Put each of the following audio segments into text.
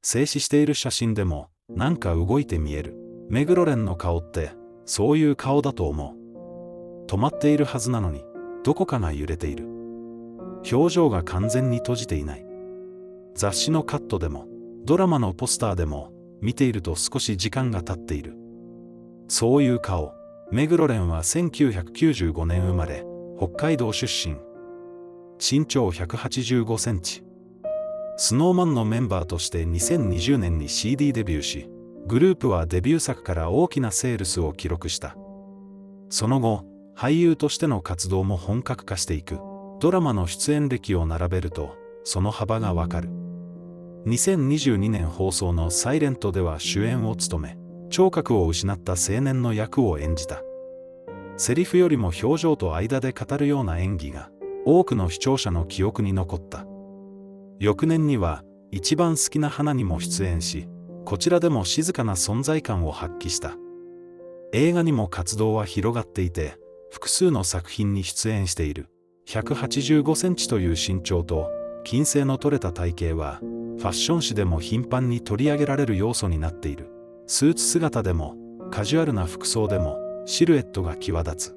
静止している写真でもなんか動いて見える。目黒蓮の顔ってそういう顔だと思う。止まっているはずなのにどこかが揺れている。表情が完全に閉じていない。雑誌のカットでもドラマのポスターでも見ていると少し時間が経っている。そういう顔。目黒蓮は1995年生まれ、北海道出身。身長185センチ。スノーマンのメンバーとして2020年に CD デビューし、グループはデビュー作から大きなセールスを記録した。その後、俳優としての活動も本格化していく。ドラマの出演歴を並べると、その幅がわかる。2022年放送のサイレントでは主演を務め、聴覚を失った青年の役を演じた。セリフよりも表情と間で語るような演技が、多くの視聴者の記憶に残った。翌年には、一番好きな花にも出演し、こちらでも静かな存在感を発揮した。映画にも活動は広がっていて、複数の作品に出演している。185センチという身長と、均整の取れた体型は、ファッション誌でも頻繁に取り上げられる要素になっている。スーツ姿でも、カジュアルな服装でも、シルエットが際立つ。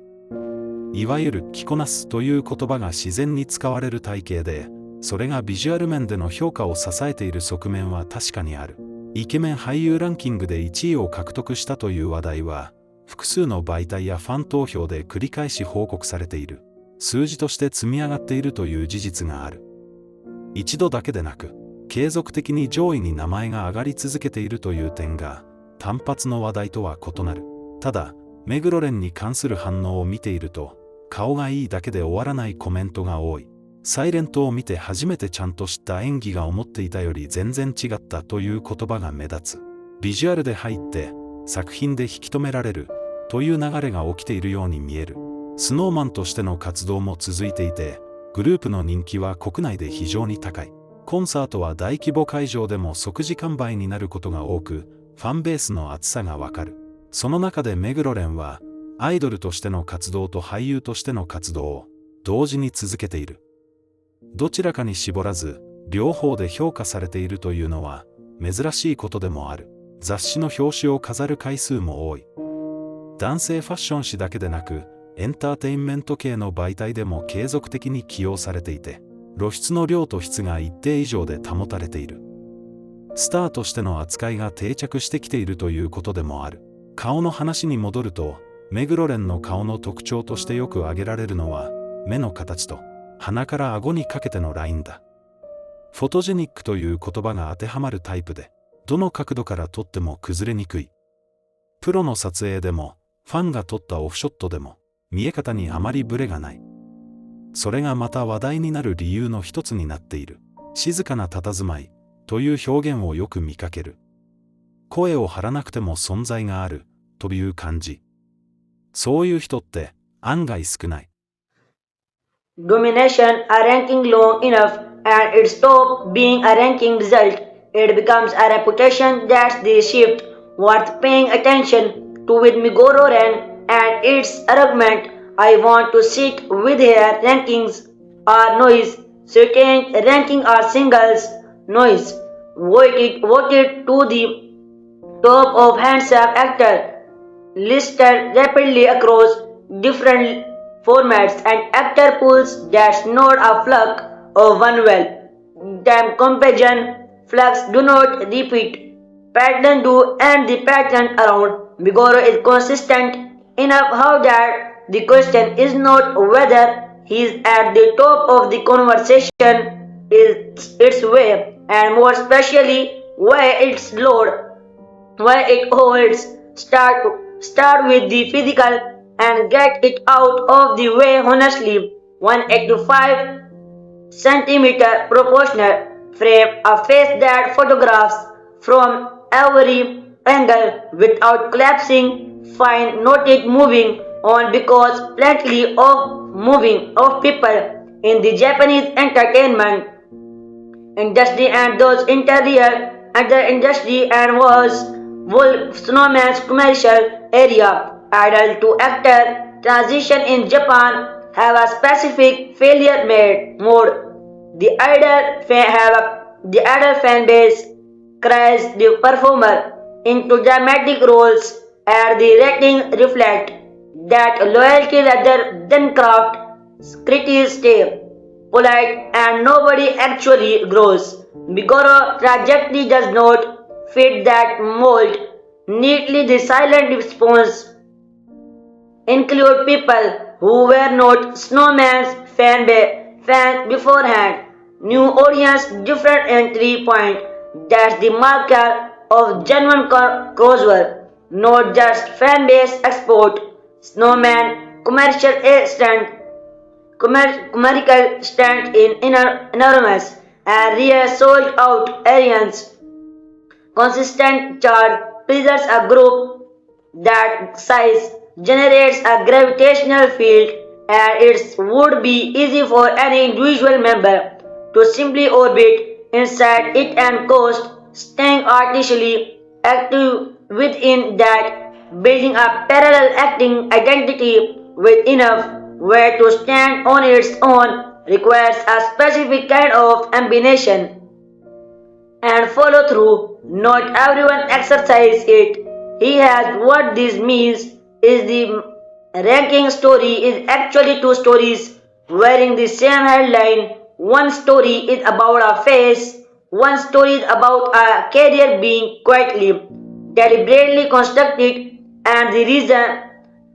いわゆる着こなすという言葉が自然に使われる体型で、それがビジュアル面での評価を支えている側面は確かにある。イケメン俳優ランキングで1位を獲得したという話題は、複数の媒体やファン投票で繰り返し報告されている。数字として積み上がっているという事実がある。一度だけでなく、継続的に上位に名前が上がり続けているという点が、単発の話題とは異なる。ただ、目黒蓮に関する反応を見ていると、顔がいいだけで終わらないコメントが多い。サイレントを見て初めてちゃんと知った演技が思っていたより全然違ったという言葉が目立つ。ビジュアルで入って作品で引き止められるという流れが起きているように見える。スノーマンとしての活動も続いていて、グループの人気は国内で非常に高い。コンサートは大規模会場でも即時完売になることが多く、ファンベースの厚さがわかる。その中で目黒蓮は、アイドルとしての活動と俳優としての活動を同時に続けている。どちらかに絞らず、両方で評価されているというのは珍しいことでもある。雑誌の表紙を飾る回数も多い。男性ファッション誌だけでなく、エンターテインメント系の媒体でも継続的に起用されていて、露出の量と質が一定以上で保たれている。スターとしての扱いが定着してきているということでもある。顔の話に戻ると、目黒蓮の顔の特徴としてよく挙げられるのは、目の形と鼻から顎にかけてのラインだ。フォトジェニックという言葉が当てはまるタイプで、どの角度から撮っても崩れにくい。プロの撮影でも、ファンが撮ったオフショットでも、見え方にあまりブレがない。それがまた話題になる理由の一つになっている。静かな佇まいという表現をよく見かける。声を張らなくても存在があるという感じ。そういう人って案外少ない。Domination a ranking long enough and it stops being a ranking result. It becomes a reputation. That's the shift worth paying attention to with Migoro Ren and its argument. I want to sit with her rankings are noise. Certain ranking are singles noise. Voted to the top of handsome actor. Listed rapidly across different formats and actor pools that's not a fluke of one well. Damn comparison flux do not repeat. Pattern do and the pattern around Bigoro is consistent enough how that the question is not whether he is at the top of the conversation is its way and more especially where it's load, where it holds start with the physical and get it out of the way honestly. 185 centimeter proportional frame, a face that photographs from every angle without collapsing, fine noted moving on because plenty of moving of people in the Japanese entertainment industry and those interior other industry and was Wolf Snowman's commercial area. Idol to actor transition in Japan have a specific failure mode. The idol fan base cries the performer into dramatic roles, and the rating reflect that loyalty rather than craft. Critics stay polite and nobody actually grows. Meguro trajectory does not fit that mold. Neatly, the silent response include people who were not Snowman's fans beforehand. New audience, different entry point. That's the marker of genuine crossover, not just fan base export. Snowman commercial stand in enormous and real sold out areas. Consistent charge presents a group that size generates a gravitational field, and it would be easy for any individual member to simply orbit inside it and coast, staying artificially active within that, building a parallel acting identity with enough weight to stand on its own requires a specific kind of ambition and follow through. Not everyone exercises it. He has what this means is the ranking story is actually two stories wearing the same headline. One story is about a face, one story is about a career being quietly, deliberately constructed, and the reason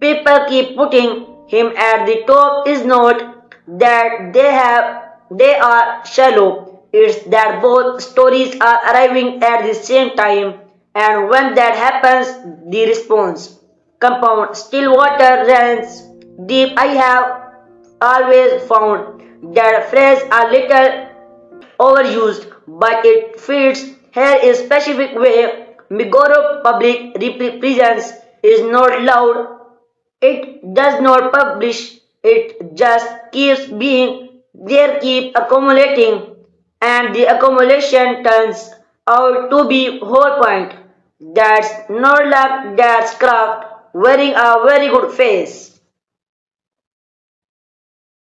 people keep putting him at the top is not that they are shallow. It's that both stories are arriving at the same time, and when that happens, the response compound still water runs deep. I have always found that phrase a little overused, but it fits here in a specific way. Meguro public presence is not loud, it does not publish, it just keeps being there, keep accumulating, and the accumulation turns out to be whole point. That's not luck, that's craft, wearing a very good face.